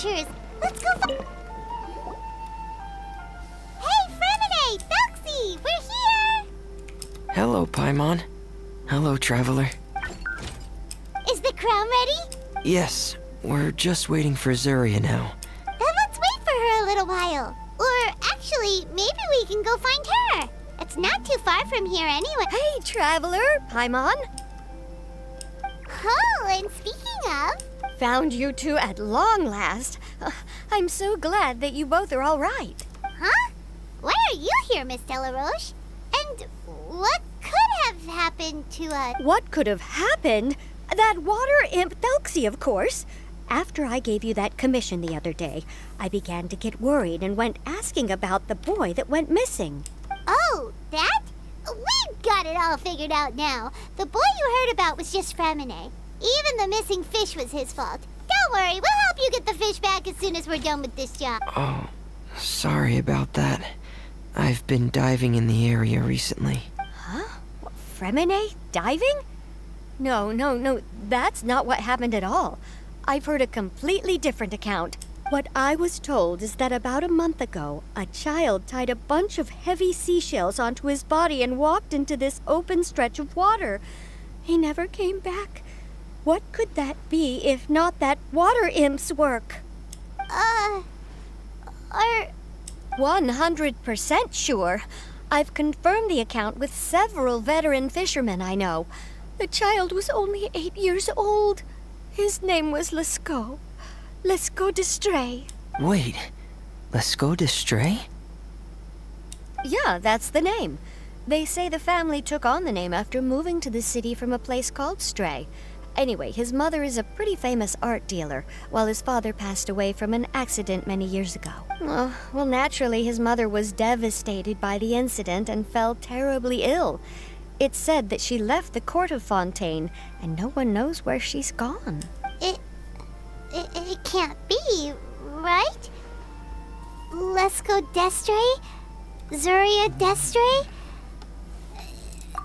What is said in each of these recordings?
adventures. Let's go Hey, freminet! Thelxie! We're here! Hello, Paimon. Hello, Traveler. Is the crown ready? Yes, we're just waiting for Zuria now. Then let's wait for her a little while. Or actually, maybe we can go find her. It's not too far from here anyway. Hey, Traveler! Paimon! Oh, and speaking of... Found you two at long last. I'm so glad that you both are all right. Huh? Why are you here, Miss Delaroche? And what could have happened to us? What could have happened? That water imp Thelxie, of course. After I gave you that commission the other day, I began to get worried and went asking about the boy that went missing. Oh, that? We've got it all figured out now. The boy you heard about was just freminet. Even the missing fish was his fault. Don't worry, we'll help you get the fish back as soon as we're done with this job. Oh, sorry about that. I've been diving in the area recently. Huh? What, freminet? Diving? No, that's not what happened at all. I've heard a completely different account. What I was told is that about a month ago, a child tied a bunch of heavy seashells onto his body and walked into this open stretch of water. He never came back. What could that be if not that water imp's work? Are... 100% sure. I've confirmed the account with several veteran fishermen I know. The child was only 8 years old. His name was Lescaut. Lescaut Destray. Wait, Lescaut Destray? Yeah, that's the name. They say the family took on the name after moving to the city from a place called Stray. Anyway, his mother is a pretty famous art dealer, while his father passed away from an accident many years ago. Well, naturally, his mother was devastated by the incident and fell terribly ill. It's said that she left the court of Fontaine, and no one knows where she's gone. It can't be, right? Lescaut Destray? Zuria Destray?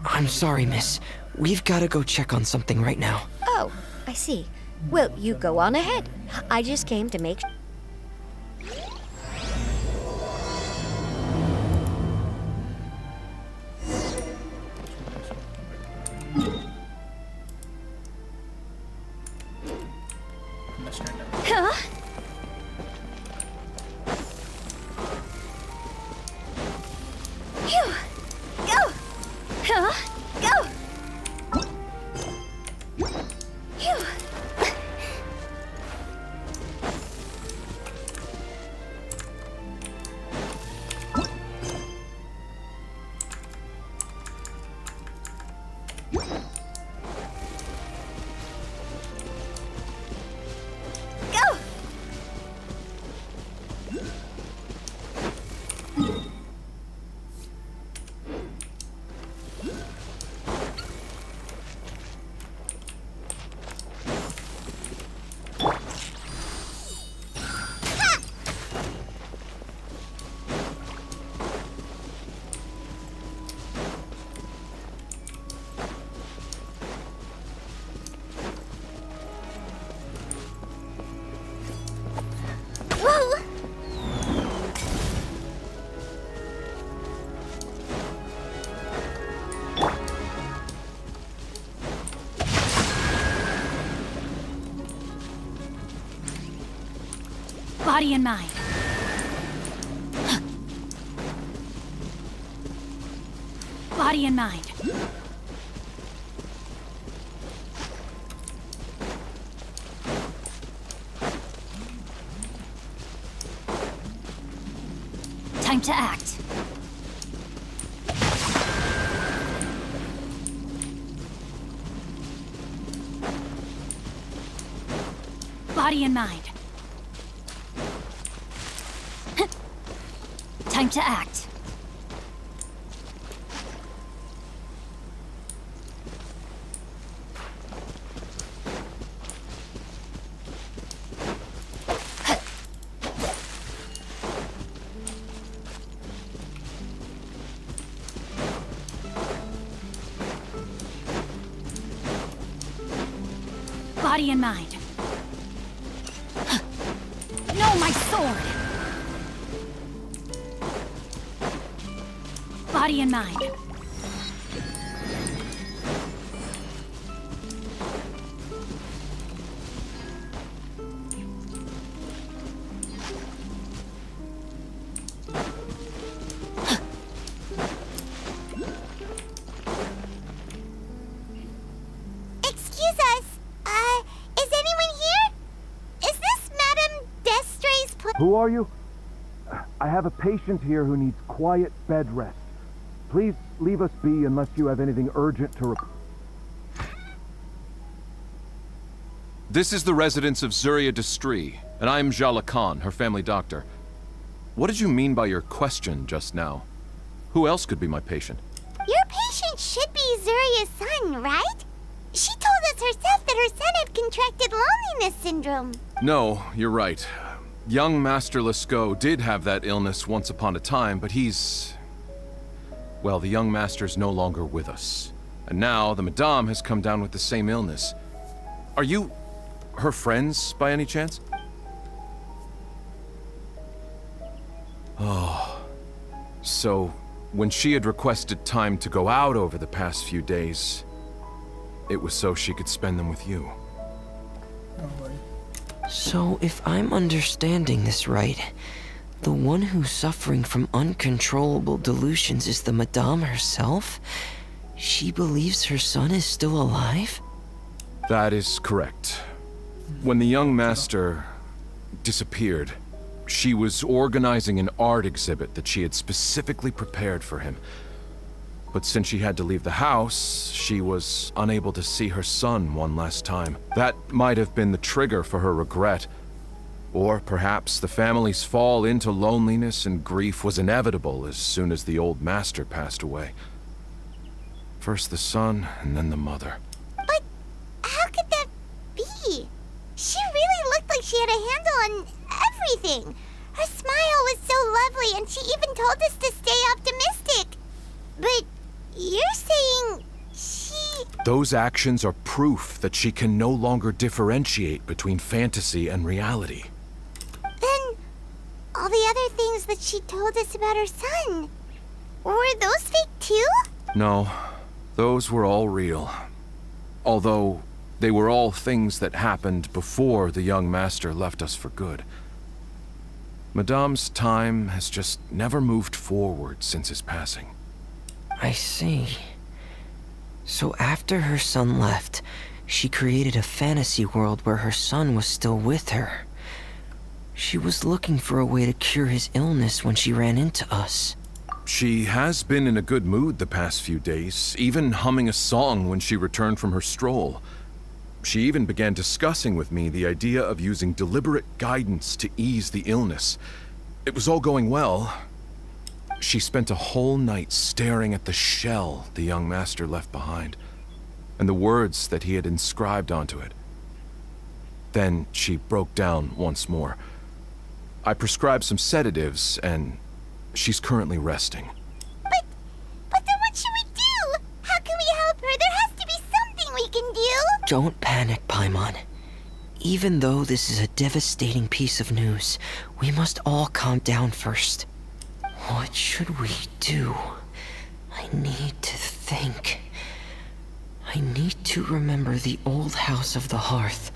I'm sorry, miss. We've got to go check on something right now. Oh, I see. Well, you go on ahead. I just came to make... Huh? Phew! Go! Huh? Go! Phew! Go! Whoa! Body and mind. Body and mind. Time to act. Body and mind. Time to act. Body and mind. My sword! Body and mind. Excuse us. Is anyone here? Is this Madame Destray's Who are you? I have a patient here who needs quiet bed rest. Please leave us be unless you have anything urgent to report. This is the residence of Zuria Destry, and I'm Jala Khan, her family doctor. What did you mean by your question just now? Who else could be my patient? Your patient should be Zuria's son, right? She told us herself that her son had contracted loneliness syndrome. No, you're right. Young Master Lescaut did have that illness once upon a time, but he's... Well, the young master's no longer with us. And now the Madame has come down with the same illness. Are you her friends, by any chance? Oh. So, when she had requested time to go out over the past few days, it was so she could spend them with you. So, if I'm understanding this right, the one who's suffering from uncontrollable delusions is the Madame herself? She believes her son is still alive? That is correct. When the young master disappeared, she was organizing an art exhibit that she had specifically prepared for him. But since she had to leave the house, she was unable to see her son one last time. That might have been the trigger for her regret. Or perhaps the family's fall into loneliness and grief was inevitable as soon as the old master passed away. First the son, and then the mother. But how could that be? She really looked like she had a handle on everything. Her smile was so lovely, and she even told us to stay optimistic. But you're saying she... Those actions are proof that she can no longer differentiate between fantasy and reality. Then all the other things that she told us about her son, were those fake too? No, those were all real. Although, they were all things that happened before the young master left us for good. Madame's time has just never moved forward since his passing. I see. So after her son left, she created a fantasy world where her son was still with her. She was looking for a way to cure his illness when she ran into us. She has been in a good mood the past few days, even humming a song when she returned from her stroll. She even began discussing with me the idea of using deliberate guidance to ease the illness. It was all going well. She spent a whole night staring at the shell the young master left behind, and the words that he had inscribed onto it. Then she broke down once more. I prescribed some sedatives, and she's currently resting. But then what should we do? How can we help her? There has to be something we can do. Don't panic, Paimon. Even though this is a devastating piece of news, we must all calm down first. What should we do? I need to think. I need to remember the old house of the hearth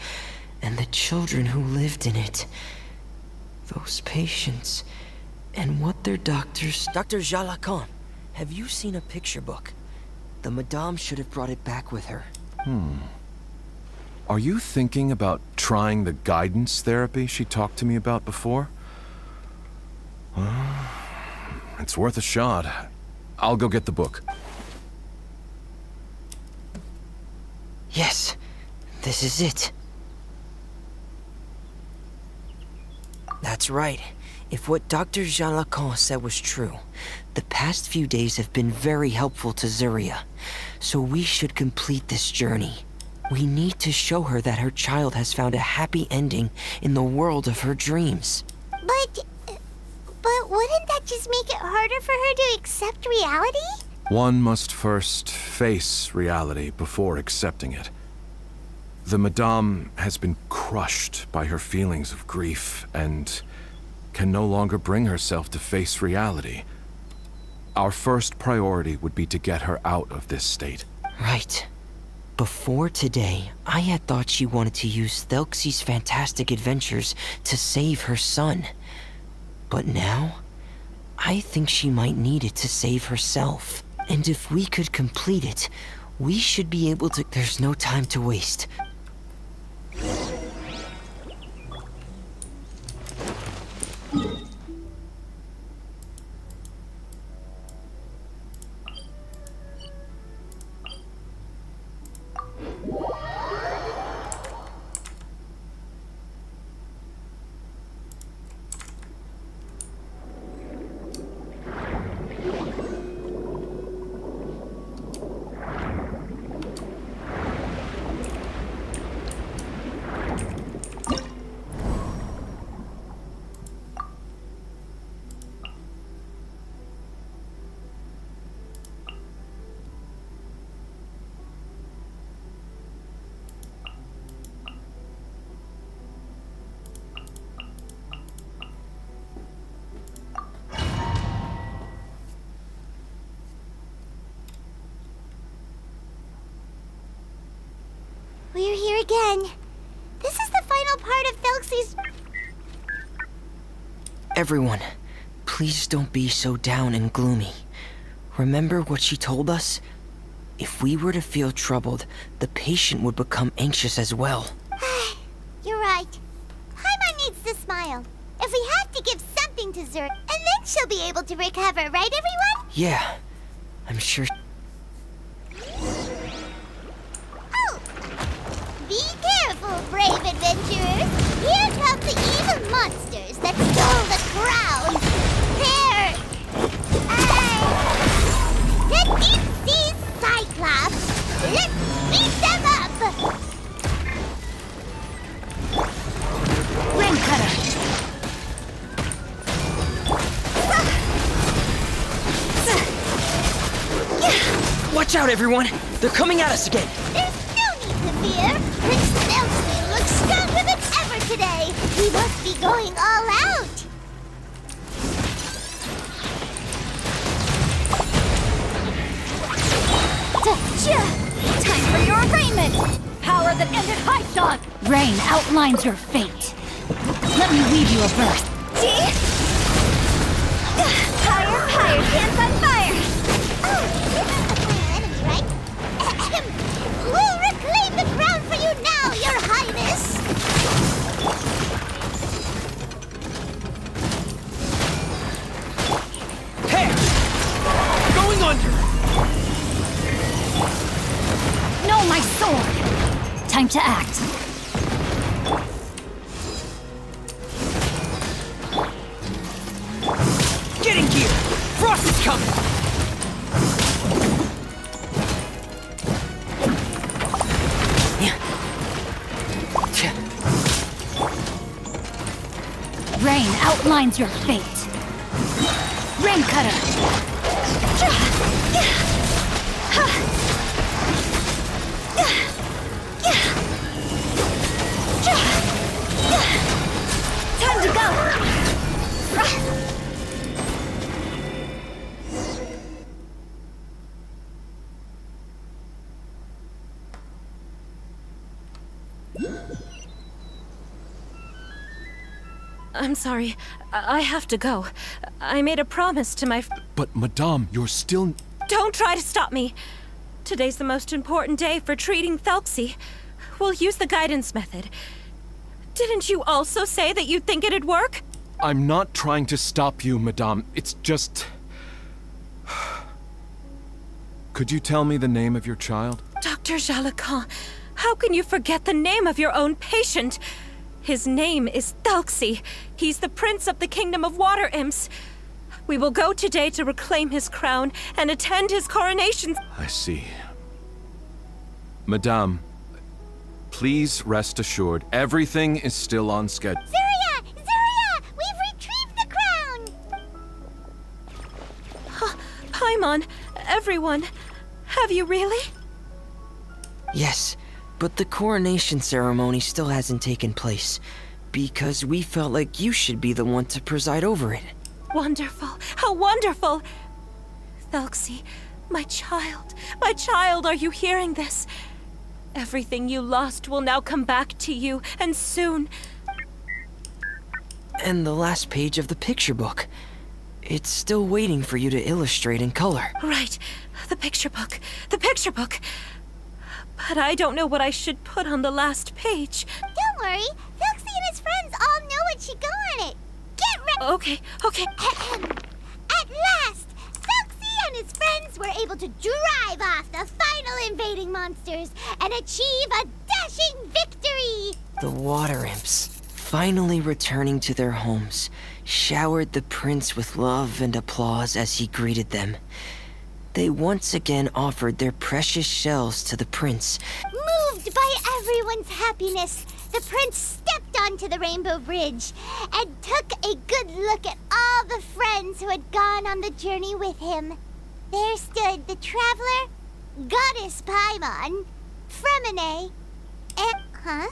and the children who lived in it. Those patients and what their doctors... Dr. Jala Khan, have you seen a picture book? The Madame should have brought it back with her. Are you thinking about trying the guidance therapy she talked to me about before? It's worth a shot. I'll go get the book. Yes, this is it. That's right. If what Dr. Jean Lacan said was true, the past few days have been very helpful to Zuria. So we should complete this journey. We need to show her that her child has found a happy ending in the world of her dreams. But wouldn't that just make it harder for her to accept reality? One must first face reality before accepting it. The Madame has been crushed by her feelings of grief and can no longer bring herself to face reality. Our first priority would be to get her out of this state. Right. Before today, I had thought she wanted to use Thelxie's fantastic adventures to save her son. But now, I think she might need it to save herself. And if we could complete it, we should be able to... There's no time to waste. We're here again. This is the final part of Thelxie's... Everyone, please don't be so down and gloomy. Remember what she told us? If we were to feel troubled, the patient would become anxious as well. You're right. Paimon needs to smile. If we have to give something to Zerg, and then she'll be able to recover, right everyone? Yeah, I'm sure... Oh! Be careful, brave adventurers! Here come the evil monsters that stole the crown! There! The deep-sea Cyclops! Let's beat them up! Ring cutter! Watch out, everyone! They're coming at us again! There's no need to fear! Prince Thelxie looks stronger than ever today! He must be going all out! Time for your arraignment! Power that ended High Rain outlines your fate. Let me weave you a verse. Higher, higher, hands on fire! Oh, this is the final enemy, right? We'll reclaim the crown for you now, Your Highness! Hey! Going under! Know my sword! Time to act. Get in gear! Frost is coming! Rain outlines your fate. Rain cutter! Time to go! I'm sorry. I have to go. I made a promise to my... But, Madame, you're still... Don't try to stop me! Today's the most important day for treating Thelxie. We'll use the guidance method. Didn't you also say that you think it'd work? I'm not trying to stop you, Madame. It's just... Could you tell me the name of your child? Dr. Jalacan, how can you forget the name of your own patient? His name is Thelxie. He's the prince of the kingdom of water imps. We will go today to reclaim his crown and attend his coronation. I see. Madame, please rest assured, everything is still on schedule. Zuria! Zuria! We've retrieved the crown! Paimon, everyone, have you really? Yes, but the coronation ceremony still hasn't taken place, because we felt like you should be the one to preside over it. Wonderful. How wonderful! Thelxie, my child, are you hearing this? Everything you lost will now come back to you, and soon. And the last page of the picture book. It's still waiting for you to illustrate in color. Right, the picture book. But I don't know what I should put on the last page. Don't worry, Thelxie and his friends all know what should go on it. Get ready! Okay. At last, Thelxie and his friends were able to drive off the final invading monsters and achieve a dashing victory! The water imps, finally returning to their homes, showered the prince with love and applause as he greeted them. They once again offered their precious shells to the prince. Moved by everyone's happiness, the prince stepped onto the Rainbow Bridge and took a good look at all the friends who had gone on the journey with him. There stood the traveler, Goddess Paimon, freminet, and...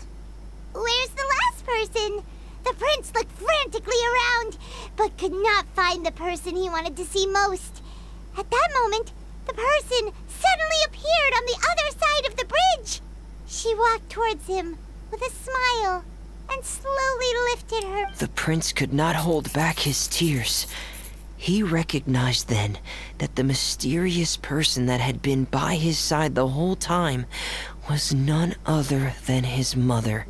Where's the last person? The prince looked frantically around, but could not find the person he wanted to see most. At that moment, the person suddenly appeared on the other side of the bridge. She walked towards him with a smile and slowly lifted her. The prince could not hold back his tears. He recognized then that the mysterious person that had been by his side the whole time was none other than his mother.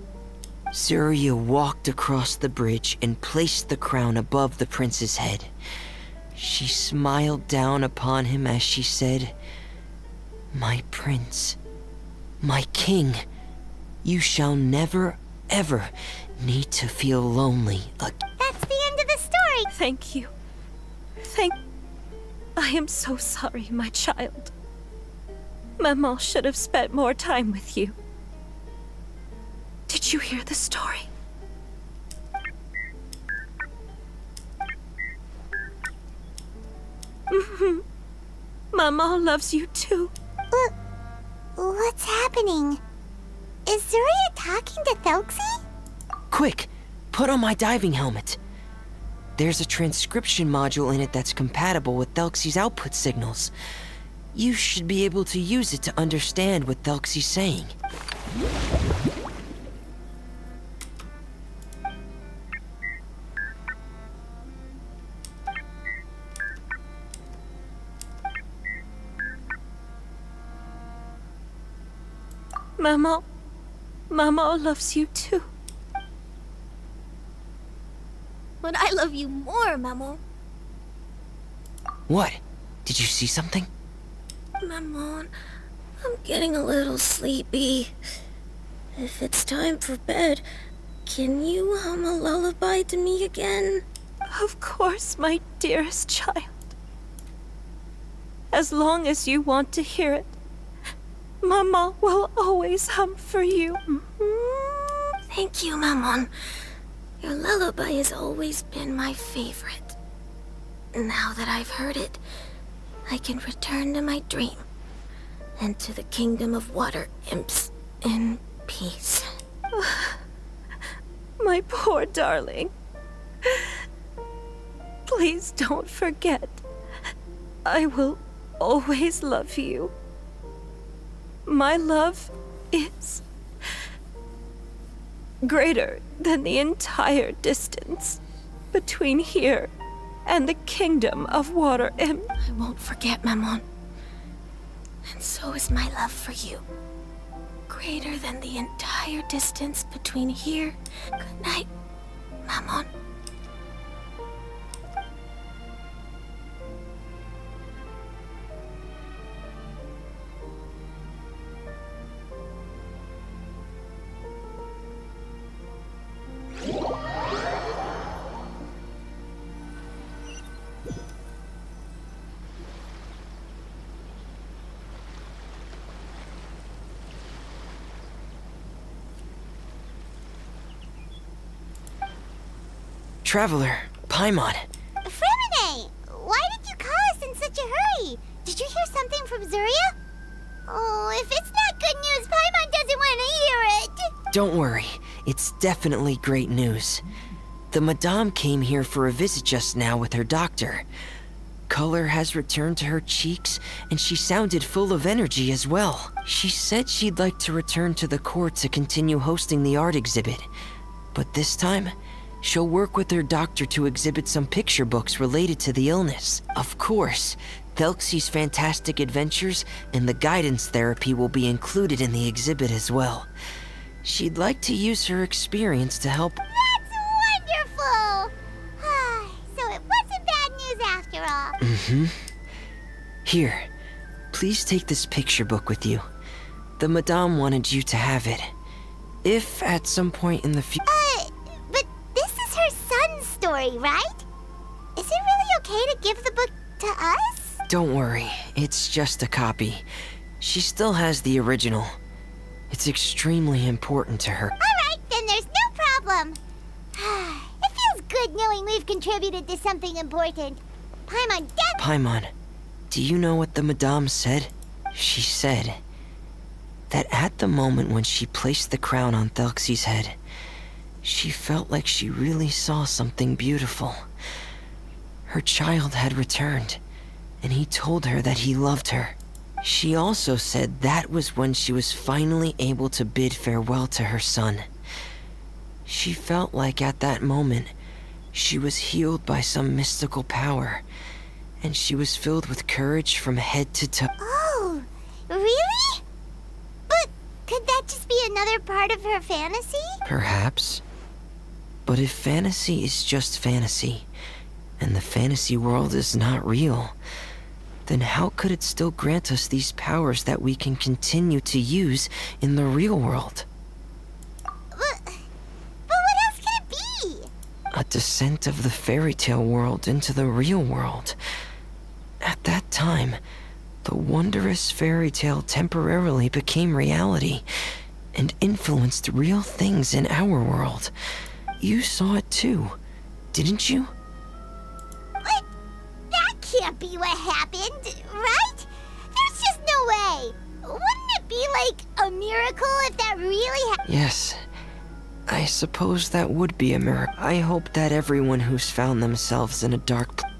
Zuria walked across the bridge and placed the crown above the prince's head. She smiled down upon him as she said, "My prince, my king, you shall never, ever need to feel lonely again." That's the end of the story. Thank you. I am so sorry, my child. Maman should have spent more time with you. Did you hear the story? Maman loves you too. What's happening? Is Zuria talking to Thelxie? Quick, put on my diving helmet. There's a transcription module in it that's compatible with Thelxie's output signals. You should be able to use it to understand what Thelxie's saying. Maman loves you too. But I love you more, Maman. What? Did you see something? Maman, I'm getting a little sleepy. If it's time for bed, can you hum a lullaby to me again? Of course, my dearest child. As long as you want to hear it, Maman will always hum for you. Thank you, Maman. Your lullaby has always been my favorite. Now that I've heard it, I can return to my dream and to the kingdom of water imps in peace. My poor darling. Please don't forget. I will always love you. My love is greater than the entire distance between here and the kingdom of water imp. I won't forget, Maman. And so is my love for you. Greater than the entire distance between here. Good night, Maman. Traveler, Paimon. Freminet, why did you call us in such a hurry? Did you hear something from Zuria? Oh, if it's not good news. Paimon doesn't want to hear it. Don't worry, it's definitely great news. The Madame came here for a visit just now with her doctor. Color has returned to her cheeks, and she sounded full of energy as well. She said she'd like to return to the court to continue hosting the art exhibit. But this time, she'll work with her doctor to exhibit some picture books related to the illness. Of course, Thelxie's fantastic adventures and the guidance therapy will be included in the exhibit as well. She'd like to use her experience to help. That's wonderful! So it wasn't bad news after all. Mm-hmm. Here, please take this picture book with you. The Madame wanted you to have it. If at some point in the future... But this is her son's story, right? Is it really okay to give the book to us? Don't worry, it's just a copy. She still has the original. It's extremely important to her. Alright, then there's no problem. It feels good knowing we've contributed to something important. Paimon, do you know what the Madame said? She said that at the moment when she placed the crown on Thelxie's head, she felt like she really saw something beautiful. Her child had returned, and he told her that he loved her. She also said that was when she was finally able to bid farewell to her son. She felt like at that moment, she was healed by some mystical power, and she was filled with courage from head to toe. Oh, really? But could that just be another part of her fantasy? Perhaps. But if fantasy is just fantasy, and the fantasy world is not real, then how could it still grant us these powers that we can continue to use in the real world? But what else could it be? A descent of the fairy tale world into the real world. At that time, the wondrous fairy tale temporarily became reality and influenced real things in our world. You saw it too, didn't you? But that can't be what happened, right? There's just no way. Wouldn't it be like a miracle if that really happened? Yes. I suppose that would be a miracle. I hope that everyone who's found themselves in a dark place